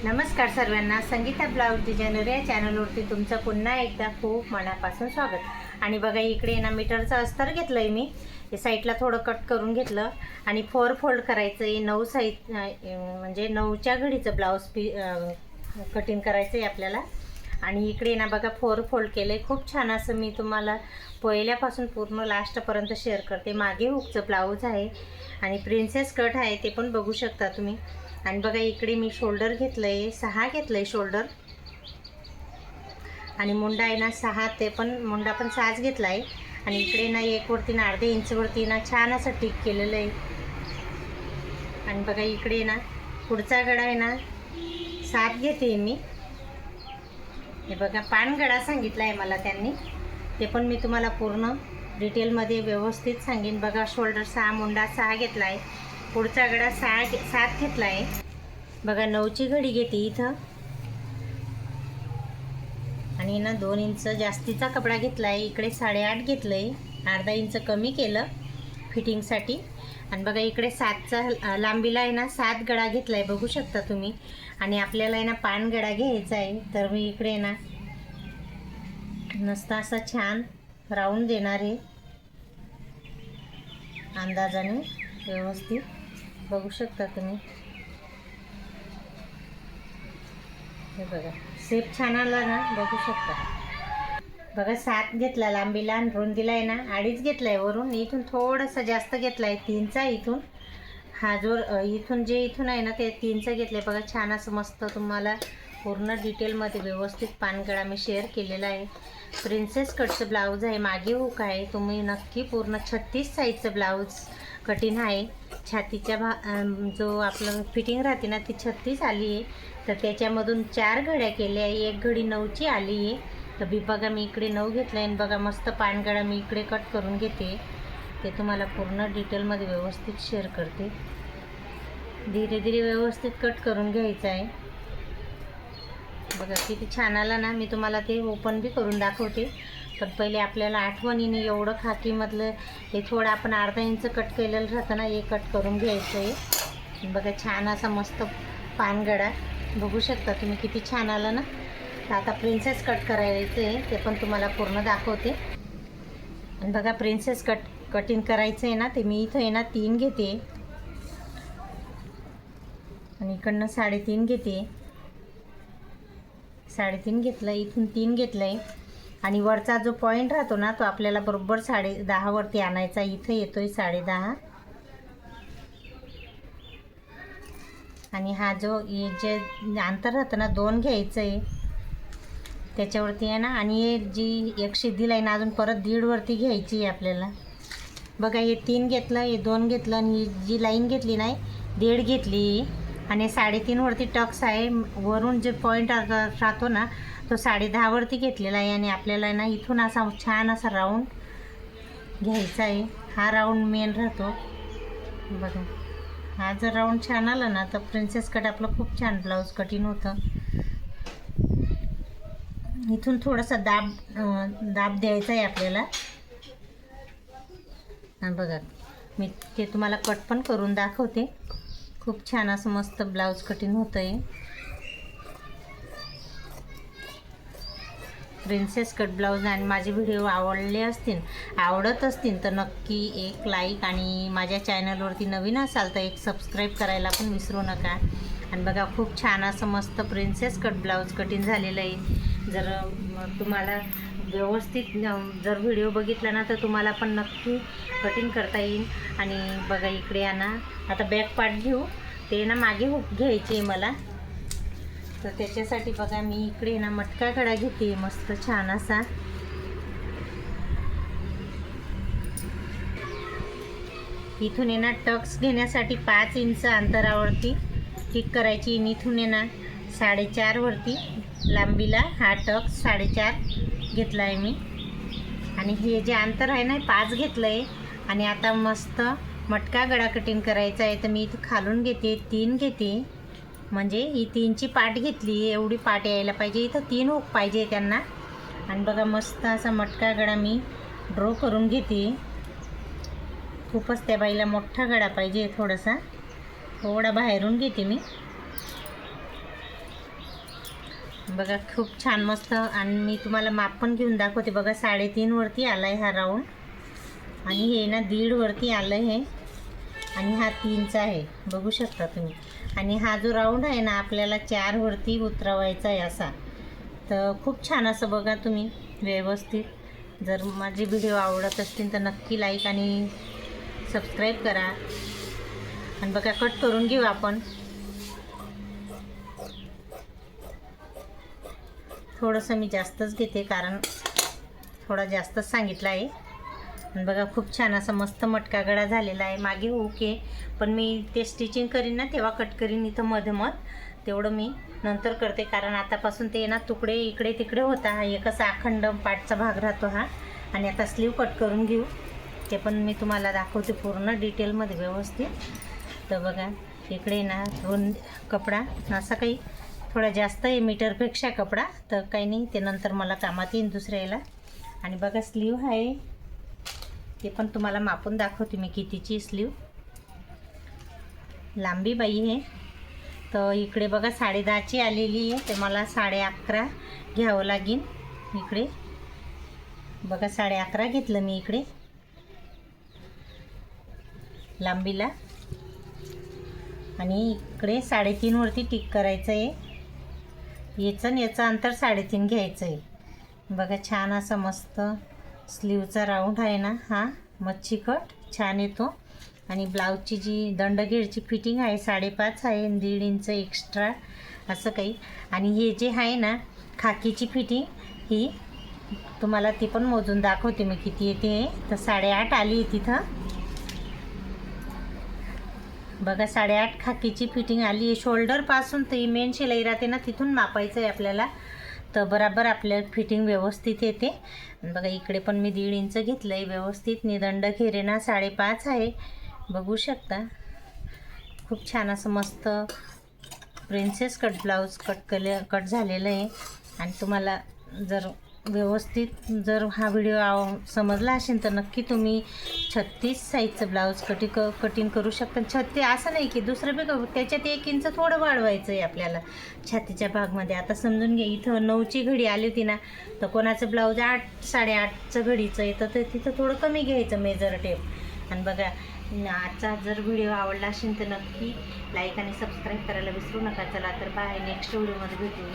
नमस्कार सर्वांना, Sangeeta blouse designer या चॅनलवरती तुमचं पुन्हा एकदा खूप मनापासून स्वागत। आणि बघा इकडे ना मीटरचं अस्तर घेतलं आहे मी, हे साईडला थोडं कट करून घेतलं आणि 4 फोल्ड करायचं आहे। 9 साईड म्हणजे 9च्या घडीचं ब्लाउज कटिंग करायचं आहे आपल्याला। आणि इकडे ना बघा 4 फोल्ड केलं आहे। खूप छान असं मी तुम्हाला पहिल्यापासून पूर्ण लास्टपर्यंत शेअर करते। मागे हुकचं ब्लाऊज आहे आणि प्रिन्सेस कट आहे, ते पण बघू शकता तुम्ही। आणि बघा इकडे मी शोल्डर घेतलं आहे, 6 घेतलं आहे शोल्डर। आणि मुंडा आहे ना 6, ते पण मुंडा पण 6च घेतला आहे। आणि इकडे ना 1 वरती ना अर्धे इंचवरती ना छान असं टिक केलेलं आहे। आणि बघा इकडे ना पुढचा गडा आहे ना 7 घेते मी। हे बघा पानगडा सांगितला आहे मला त्यांनी, ते पण मी तुम्हाला पूर्ण डिटेलमध्ये व्यवस्थित सांगेन। बघा शोल्डर 6, मुंडा 6 घेतला आहे, पुढचा गडा 7 घेतला आहे। बघा 9ची घडी घेते इथं आणि ना 2 इंच जास्तीचा कपडा घेतला आहे। इकडे 8.5 घेतलं आहे, अर्धा इंच कमी केलं फिटिंगसाठी। आणि बघा इकडे 7चा लांबीला आहे ना 7 गडा घेतला आहे, बघू शकता तुम्ही। आणि आपल्याला आहे ना पान गडा घ्यायचा आहे, तर मी इकडे ना नसता असं छान राऊंड देणार आहे अंदाजाने व्यवस्थित, बघू शकता तुम्ही। हे बघा शेप छान आला ना, बघू शकता। बघा 7 घेतला लांबीला आणि रुंदीला आहे ना 2.5 घेतला आहे वरून। इथून थोडंसं जास्त घेतला आहे 3चा इथून। हा जो इथून जे इथून आहे ना ते 3चा घेतलं आहे। बघा छान असं मस्त तुम्हाला पूर्ण डिटेलमध्ये व्यवस्थित पानगडा मी शेअर केलेला आहे। प्रिन्सेस कटचं ब्लाऊज आहे, मागे हुक आहे। तुम्ही नक्की पूर्ण 36 साईजचं ब्लाऊज कटिंग आहे। छातीच्या जो आपलं फिटिंग राहते ना ती 36 आली आहे, तर त्याच्यामधून 4 घड्या केल्या आहे, 1 घडी 9ची आली आहे। तर बघा मी इकडे 9 घेतलं आहे आणि बघा मस्त पानगडा मी इकडे कट करून घेते, ते तुम्हाला पूर्ण डिटेलमध्ये व्यवस्थित शेअर करते। धीरे धीरे व्यवस्थित कट करून घ्यायचं आहे। बघा किती छान आला ना, मी तुम्हाला ते ओपन बी करून दाखवते। पण पहिले आपल्याला आठवणीने एवढं खाकीमधलं हे थोडं आपण अर्धा इंच कट केलेलं राहतं ना, हे कट करून घ्यायचं आहे। बघा छान असा मस्त पानगडा बघू शकता तुम्ही, किती छान आलं ना। तर आता प्रिन्सेस कट करायचं आहे, ते पण तुम्हाला पूर्ण दाखवते। आणि बघा प्रिन्सेस कटिंग करायचं आहे ना, ते मी इथं आहे ना 3 घेते आणि इकडनं 3.5 घेते। 3.5 घेतलं, इथून 3 घेतलं आहे। आणि वरचा जो पॉईंट राहतो ना तो आपल्याला बरोबर 10.5 वरती आणायचा। इथं येतोय 10.5 आणि हा जो हे जे अंतर राहतं ना 2 घ्यायचं आहे त्याच्यावरती आहे ना। आणि हे जी एक शिद्दी लाईन अजून परत 1.5 वरती घ्यायची आहे आपल्याला। बघा हे 3 घेतलं, हे 2 घेतलं आणि जी लाईन घेतली नाही 1.5 घेतली आणि 3.5 वरती टक्स आहे। वरून जे पॉईंट राहतो ना तो 10.5 वरती घेतलेला आहे। आणि आपल्याला ना इथून असा छान असा राऊंड घ्यायचा आहे, हा राऊंड मेन राहतो। बघा हा जर राऊंड छान आला ना तर प्रिन्सेस कट आपलं खूप छान ब्लाऊज कटिंग होतं। इथून थोडासा दाब द्यायचा आहे आपल्याला। बघा मी ते तुम्हाला कट पण करून दाखवते, खूप छान असं मस्त ब्लाऊज कटिंग होतं आहे। Princess cut blouse. आणि माझे व्हिडिओ आवडत असतील तर नक्की एक लाईक, आणि माझ्या चॅनलवरती नवीन असाल तर एक सबस्क्राईब करायला पण विसरू नका। आणि बघा खूप छान असं मस्त प्रिन्सेस कट ब्लाऊज कटिंग झालेलं आहे। जर तुम्हाला व्यवस्थित जर व्हिडिओ बघितला ना तर तुम्हाला पण नक्की कटिंग करता येईल। आणि बघा इकडे ना आता बॅक पार्ट घेऊ, ते ना मागे हुक घ्यायची आहे मला। तर त्याच्यासाठी बघा मी इकडे ना मटका गडा घेते मस्त छान असा। इथून आहे ना टक्स घेण्यासाठी 5 इंच अंतरावरती टिक करायची। इथून आहे ना 4.5 वरती लांबीला हा टक्स 4.5 घेतला आहे मी। आणि हे जे अंतर आहे ना 5 घेतलं आहे। आणि आता मस्त मटका गडा कटिंग करायचा आहे, तर मी इथं खालून घेते 3 घेते, म्हणजे ही 3ची पाट घेतली, एवढी पाट यायला पाहिजे। इथं 3 हुक पाहिजे त्यांना। आणि बघा मस्त असा मटका गडा मी ड्रॉ करून घेते। खूपच त्या बाईला मोठा गडा पाहिजे, थोडा बाहेरून घेते मी। बघा खूप छान मस्त. आणि मी तुम्हाला माप पण घेऊन दाखवते. बघा 3.5 वरती आला आहे हा राऊंड, आणि हे ना 1.5 वरती आलं आहे, आणि हा 3चा आहे, बघू शकता तुम्ही. आणि हा जो राऊंड आहे ना आपल्याला 4 वरती उतरवायचा आहे असा. तर खूप छान असं बघा तुम्ही व्यवस्थित. जर माझे व्हिडिओ आवडत असतील तर नक्की लाईक आणि सबस्क्राईब करा. आणि बघा कट करून घेऊ आपण. थोडंसं मी जास्तच घेते कारण थोडा जास्तच सांगितलं आहे. आणि बघा खूप छान असा मस्त मटका गळा झालेला आहे. मागे हुक आहे, पण मी ते स्टिचिंग करीन ना तेव्हा कट करीन इथं मधोमध. तेवढं मी नंतर करते, कारण आतापासून ते ना तुकडे इकडे तिकडे होता. हा एक असा अखंड पाठचा भाग राहतो हा. आणि आता स्लीव कट करून घेऊ, ते पण मी तुम्हाला दाखवते पूर्ण डिटेलमध्ये व्यवस्थित. तर बघा इकडे ना रुंद कपडा असा काही थोडा जास्त आहे मीटरपेक्षा कपडा, तर काही नाही, ते नंतर मला कामात येईन दुसऱ्या याला. आणि बघा स्लीव आहे, ते पण तुम्हाला मापून दाखवते मी कितीची स्लीव. लांबी बाई आहे, तर इकडे बघा 10.5ची आलेली आहे, तर मला 11.5 घ्यावं लागेल. इकडे बघा 11.5 घेतलं मी इकडे लांबीला, आणि इकडे 3.5 वरती टिक करायचं आहे. याचं आणि याचं अंतर 3.5 घ्यायचं आहे. बघा छान असं मस्त स्लीवचा राऊंड आहे ना हा, मच्छी कट छान येतो. आणि ब्लाऊजची जी दंडघेरची फिटिंग आहे 5.5 आहे, 1.5 इंच एक्स्ट्रा असं काही. आणि हे जे आहे ना खाकीची फिटिंग, ही तुम्हाला ती पण मोजून दाखवते मी किती येते. तर 8.5 आली आहे तिथं. बघा 8.5 खाकीची फिटिंग आली आहे. शोल्डरपासून ती मेन शिलाई राहते ना तिथून मापायचं आहे आपल्याला, तर बराबर आपल्या फिटिंग व्यवस्थित येते. बघा इकडे पण मी 1.5 इंच घेतलं आहे व्यवस्थित. निदंड घेरे ना 5.5 आहे, बघू शकता. खूप छान असं मस्त प्रिन्सेस कट ब्लाऊज कट झालेलं आहे. आणि तुम्हाला जर व्यवस्थित जर हा व्हिडिओ समजला असेल तर नक्की तुम्ही 36 साईजचं ब्लाऊज कटिंग करू शकता. 36 असं नाही की दुसरं बी त्याच्यात 1 इंच थोडं वाढवायचं आहे आपल्याला छातीच्या भागमध्ये. आता समजून घ्या, इथं 9ची घडी आली होती ना, तर कोणाचं ब्लाऊज 8-8.5चं घडीचं येतं, तर तिथं थोडं कमी घ्यायचं मेजर टेप. आणि बघा आजचा जर व्हिडिओ आवडला असेल तर नक्की लाईक आणि सबस्क्राईब करायला विसरू नका. चला तर बाय, नेक्स्ट व्हिडिओमध्ये भेटू.